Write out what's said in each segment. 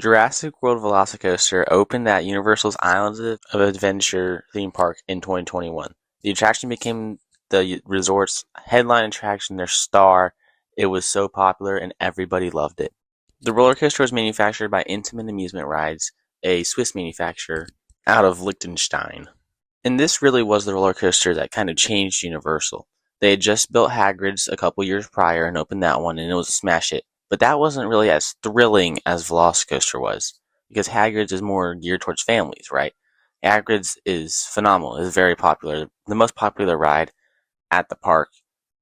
Jurassic World Velocicoaster opened at Universal's Islands of Adventure theme park in 2021. The attraction became the resort's headline attraction, their star. It was so popular and everybody loved it. The roller coaster was manufactured by Intamin Amusement Rides, a Swiss manufacturer out of Liechtenstein. And this really was the roller coaster that kind of changed Universal. They had just built Hagrid's a couple years prior and opened that one, and it was a smash hit. But that wasn't really as thrilling as Velocicoaster was, because Hagrid's is more geared towards families, right? Hagrid's is phenomenal. It's very popular. The most popular ride at the park,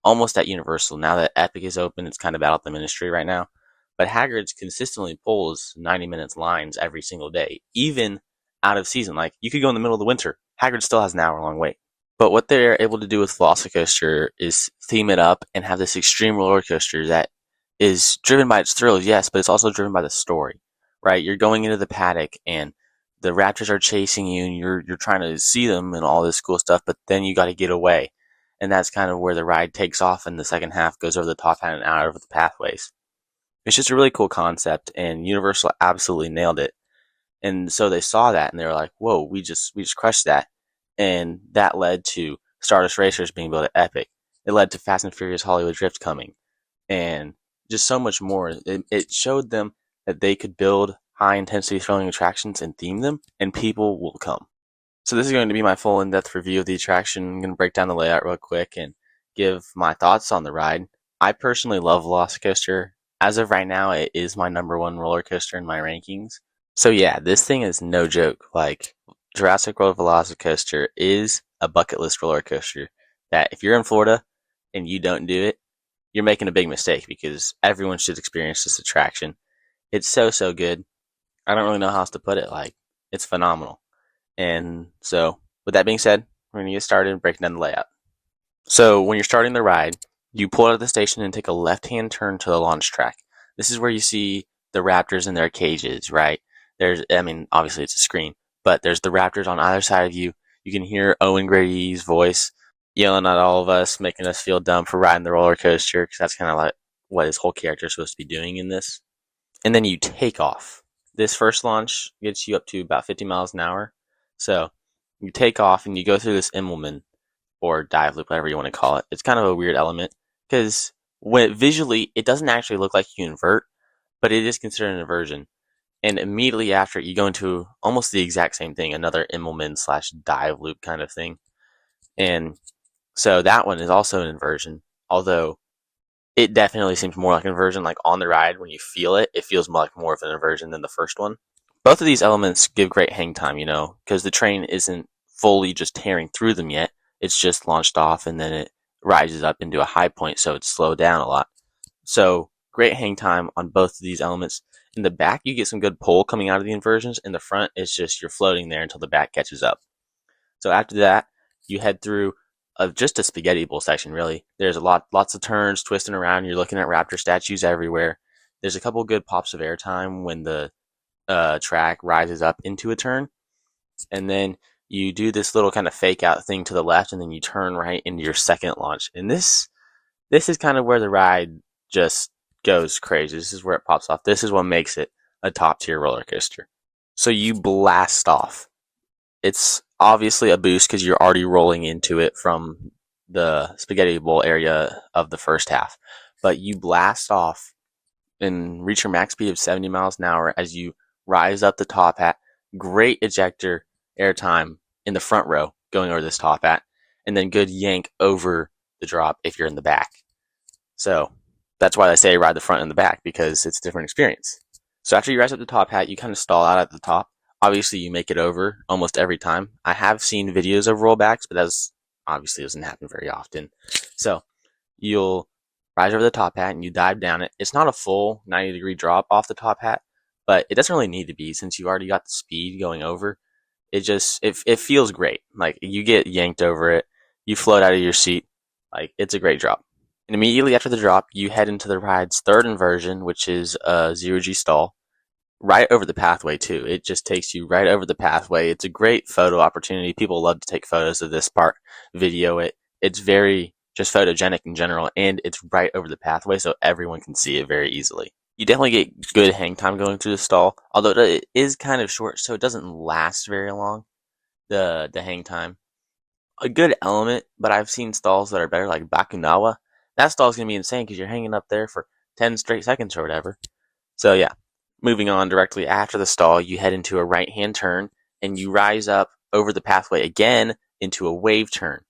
almost at Universal. Now that Epic is open, it's kind of out of the ministry right now. But Hagrid's consistently pulls 90 minutes lines every single day, even out of season. Like, you could go in the middle of the winter. Hagrid still has an hour-long wait. But what they're able to do with Velocicoaster is theme it up and have this extreme roller coaster that is driven by its thrills, yes, but it's also driven by the story, right? You're going into the paddock and the Raptors are chasing you and you're trying to see them and all this cool stuff, but then you got to get away. And that's kind of where the ride takes off and the second half goes over the top hat and out over the pathways. It's just a really cool concept, and Universal absolutely nailed it. And so they saw that and they were like, "Whoa, we just crushed that." And that led to Stardust Racers being built at Epic. It led to Fast and Furious Hollywood Drift coming, and just so much more. It showed them that they could build high intensity thrilling attractions and theme them, and people will come. So this is going to be my full in-depth review of the attraction. I'm going to break down the layout real quick and give my thoughts on the ride. I personally love Velocicoaster. As of right now, it is my number one roller coaster in my rankings. So yeah, this thing is no joke. Like, Jurassic World Velocicoaster is a bucket list roller coaster that if you're in Florida and you don't do it, you're making a big mistake, because everyone should experience this attraction. It's so good. I don't really know how else to put it. Like, it's phenomenal. And so, with that being said, we're going to get started and breaking down the layout. So, when you're starting the ride, you pull out of the station and take a left-hand turn to the launch track. This is where you see the Raptors in their cages, right? Obviously it's a screen, but there's the Raptors on either side of you. You can hear Owen Grady's voice yelling at all of us, making us feel dumb for riding the roller coaster, because that's kind of like what his whole character is supposed to be doing in this. And then you take off. This first launch gets you up to about 50 miles an hour. So you take off and you go through this Immelman, or dive loop, whatever you want to call it. It's kind of a weird element, because visually it doesn't actually look like you invert, but it is considered an inversion. And immediately after, you go into almost the exact same thing, another Immelman slash dive loop kind of thing. And so that one is also an inversion, although it definitely seems more like an inversion. Like, on the ride, when you feel it, it feels more of an inversion than the first one. Both of these elements give great hang time, because the train isn't fully just tearing through them yet. It's just launched off and then it rises up into a high point, so it's slowed down a lot. So great hang time on both of these elements. In the back, you get some good pull coming out of the inversions. In the front, it's just you're floating there until the back catches up. So after that, you head through just a spaghetti bowl section, really. There's lots of turns, twisting around. You're looking at Raptor statues everywhere. There's a couple good pops of airtime when the track rises up into a turn. And then you do this little kind of fake out thing to the left, and then you turn right into your second launch. And this is kind of where the ride just goes crazy. This is where it pops off. This is what makes it a top tier roller coaster. So you blast off. It's obviously a boost because you're already rolling into it from the spaghetti bowl area of the first half. But you blast off and reach your max speed of 70 miles an hour as you rise up the top hat. Great ejector airtime in the front row going over this top hat. And then good yank over the drop if you're in the back. So that's why they say ride the front and the back, because it's a different experience. So after you rise up the top hat, you kind of stall out at the top. Obviously, you make it over almost every time. I have seen videos of rollbacks, but that obviously doesn't happen very often. So you'll rise over the top hat and you dive down it. It's not a full 90-degree drop off the top hat, but it doesn't really need to be, since you already got the speed going over. It feels great. Like, you get yanked over it, you float out of your seat. Like, it's a great drop. And immediately after the drop, you head into the ride's third inversion, which is a 0G stall. Right over the pathway, too. It just takes you right over the pathway. It's a great photo opportunity. People love to take photos of this part, video it. It's very just photogenic in general, and it's right over the pathway, so everyone can see it very easily. You definitely get good hang time going through the stall, although it is kind of short, so it doesn't last very long. The hang time, a good element, but I've seen stalls that are better, like Bakunawa. That stall's gonna be insane because you're hanging up there for 10 straight seconds or whatever. So yeah, moving on directly after the stall, you head into a right hand turn and you rise up over the pathway again into a wave turn.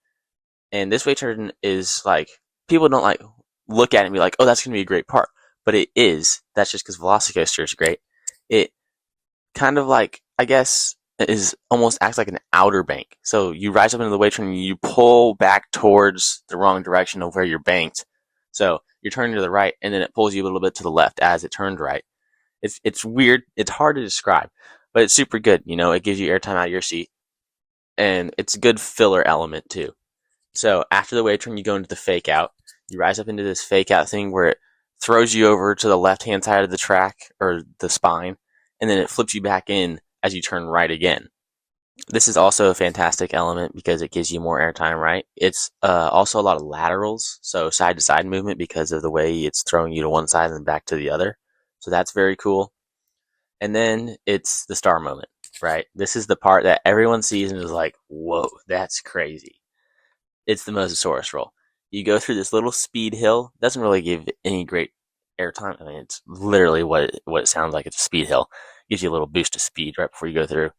And this wave turn is like, people don't like look at it and be like, oh, that's gonna be a great part, but it is. That's just because Velocicoaster is great. It kind of like, I guess, is almost acts like an outer bank. So you rise up into the wave turn and you pull back towards the wrong direction of where you're banked. So you're turning to the right and then it pulls you a little bit to the left as it turned right. It's weird. It's hard to describe, but it's super good. You know, it gives you airtime out of your seat, and it's a good filler element too. So after the wave turn, you go into the fake out. You rise up into this fake out thing where it throws you over to the left hand side of the track or the spine, and then it flips you back in as you turn right again. This is also a fantastic element because it gives you more airtime, right? It's also a lot of laterals, so side to side movement because of the way it's throwing you to one side and then back to the other. So that's very cool. And then it's the star moment, right? This is the part that everyone sees and is like, whoa, that's crazy. It's the Mosasaurus roll. You go through this little speed hill. Doesn't really give any great airtime. I mean, it's literally what it sounds like. It's a speed hill. Gives you a little boost of speed right before you go through.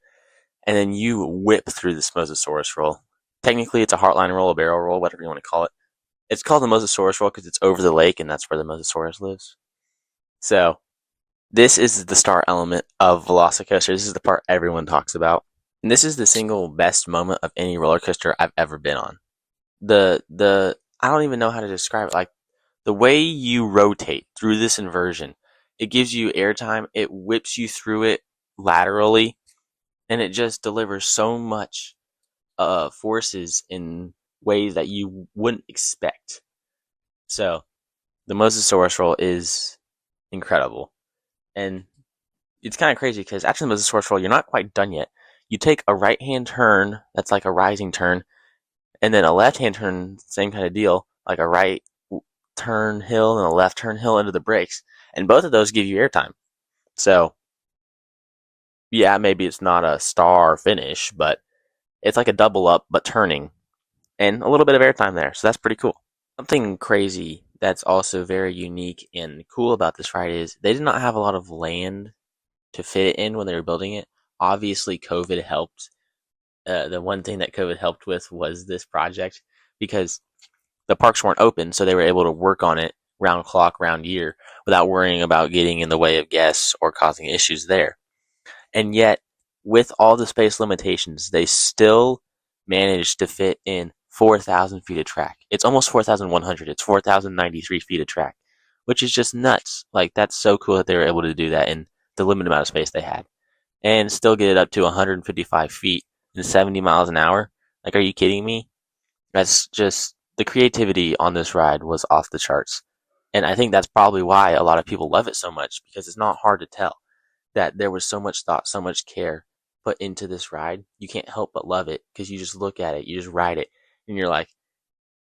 And then you whip through this Mosasaurus roll. Technically, it's a heartline roll, a barrel roll, whatever you want to call it. It's called the Mosasaurus roll because it's over the lake and that's where the Mosasaurus lives. So, this is the star element of Velocicoaster. This is the part everyone talks about. And this is the single best moment of any roller coaster I've ever been on. The I don't even know how to describe it. Like the way you rotate through this inversion, it gives you airtime. It whips you through it laterally, and it just delivers so much forces in ways that you wouldn't expect. So the Mosasaurus roll is incredible, and it's kind of crazy because after the Mosasaurus roll, you're not quite done yet. You take a right hand turn that's like a rising turn, and then a left hand turn, same kind of deal, like a right turn hill and a left turn hill into the brakes, and both of those give you airtime. So yeah, maybe it's not a star finish, but it's like a double up but turning, and a little bit of airtime there. So that's pretty cool. Something crazy that's also very unique and cool about this ride is they did not have a lot of land to fit it in when they were building it. Obviously, COVID helped. The one thing that COVID helped with was this project because the parks weren't open, so they were able to work on it round clock, round year without worrying about getting in the way of guests or causing issues there. And yet, with all the space limitations, they still managed to fit in 4,000 feet of track. It's almost 4,100. It's 4,093 feet of track, which is just nuts. Like, that's so cool that they were able to do that in the limited amount of space they had and still get it up to 155 feet and 70 miles an hour. Like, are you kidding me? That's just, the creativity on this ride was off the charts. And I think that's probably why a lot of people love it so much because it's not hard to tell that there was so much thought, so much care put into this ride. You can't help but love it because you just look at it, you just ride it, and you're like,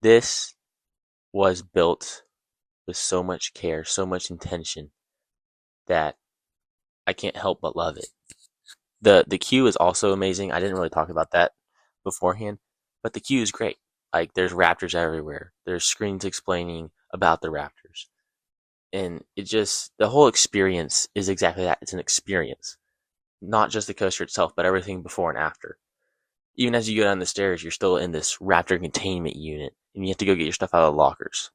this was built with so much care, so much intention that I can't help but love it. The queue is also amazing. I didn't really talk about that beforehand, but the queue is great. Like there's raptors everywhere. There's screens explaining about the raptors. And it just, the whole experience is exactly that. It's an experience. Not just the coaster itself, but everything before and after. Even as you go down the stairs, you're still in this raptor containment unit, and you have to go get your stuff out of the lockers.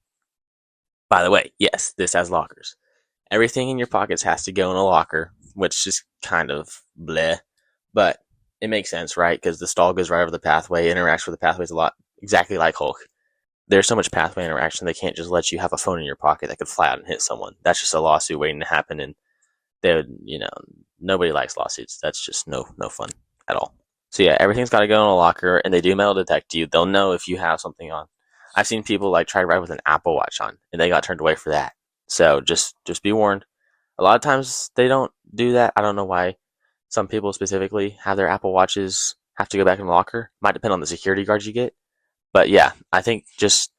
By the way, yes, this has lockers. Everything in your pockets has to go in a locker, which is kind of bleh. But it makes sense, right? Because the stall goes right over the pathway, interacts with the pathways a lot, exactly like Hulk. There's so much pathway interaction, they can't just let you have a phone in your pocket that could fly out and hit someone. That's just a lawsuit waiting to happen, and they would, nobody likes lawsuits. That's just no fun at all. So yeah, everything's got to go in a locker, and they do metal detect you. They'll know if you have something on. I've seen people like try to ride with an Apple Watch on, and they got turned away for that. So just be warned. A lot of times they don't do that. I don't know why. Some people specifically have their Apple Watches have to go back in the locker. Might depend on the security guards you get. But yeah, I think just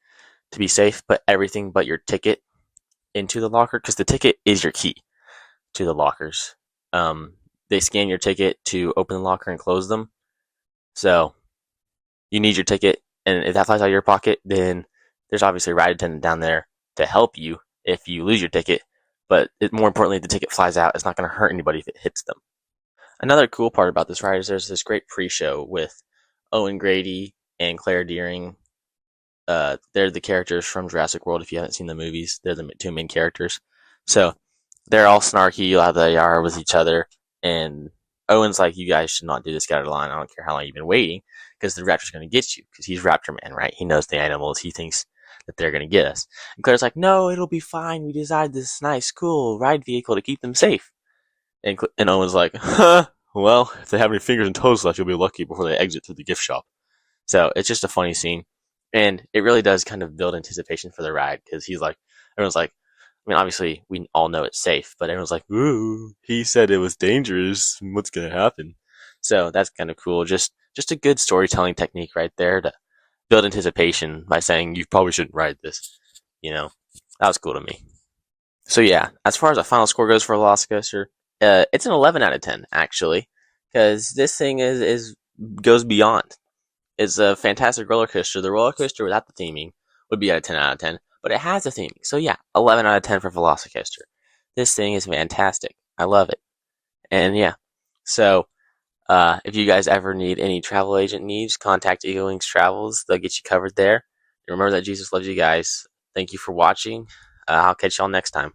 to be safe, put everything but your ticket into the locker because the ticket is your key to the lockers. They scan your ticket to open the locker and close them. So you need your ticket, and if that flies out of your pocket, then there's obviously a ride attendant down there to help you if you lose your ticket. But more importantly, if the ticket flies out, it's not going to hurt anybody if it hits them. Another cool part about this ride is there's this great pre-show with Owen Grady and Claire Dearing. They're the characters from Jurassic World. If you haven't seen the movies, they're the two main characters. So they're all snarky, how they are with each other. And Owen's like, "You guys should not do this. Get out of line. I don't care how long you've been waiting, because the Raptor's going to get you. Because he's Raptor Man, right? He knows the animals. He thinks that they're going to get us." And Claire's like, "No, it'll be fine. We designed this nice, cool ride vehicle to keep them safe." And Owen's like, "Huh? Well, if they have any fingers and toes left, you'll be lucky before they exit through the gift shop." So it's just a funny scene. And it really does kind of build anticipation for the ride, because everyone's like, I mean, obviously, we all know it's safe, but everyone's like, "Ooh, he said it was dangerous. What's going to happen?" So that's kind of cool. Just a good storytelling technique right there to build anticipation by saying, "You probably shouldn't ride this." You know, that was cool to me. So yeah, as far as a final score goes for Velocicoaster, it's an 11 out of 10, actually, because this thing is goes beyond. It's a fantastic roller coaster. The roller coaster without the theming would be at a 10 out of 10, but it has a theming. So yeah, 11 out of 10 for Velocicoaster. This thing is fantastic. I love it. And yeah, so if you guys ever need any travel agent needs, contact Eagle Wings Travels. They'll get you covered there. And remember that Jesus loves you guys. Thank you for watching. I'll catch y'all next time.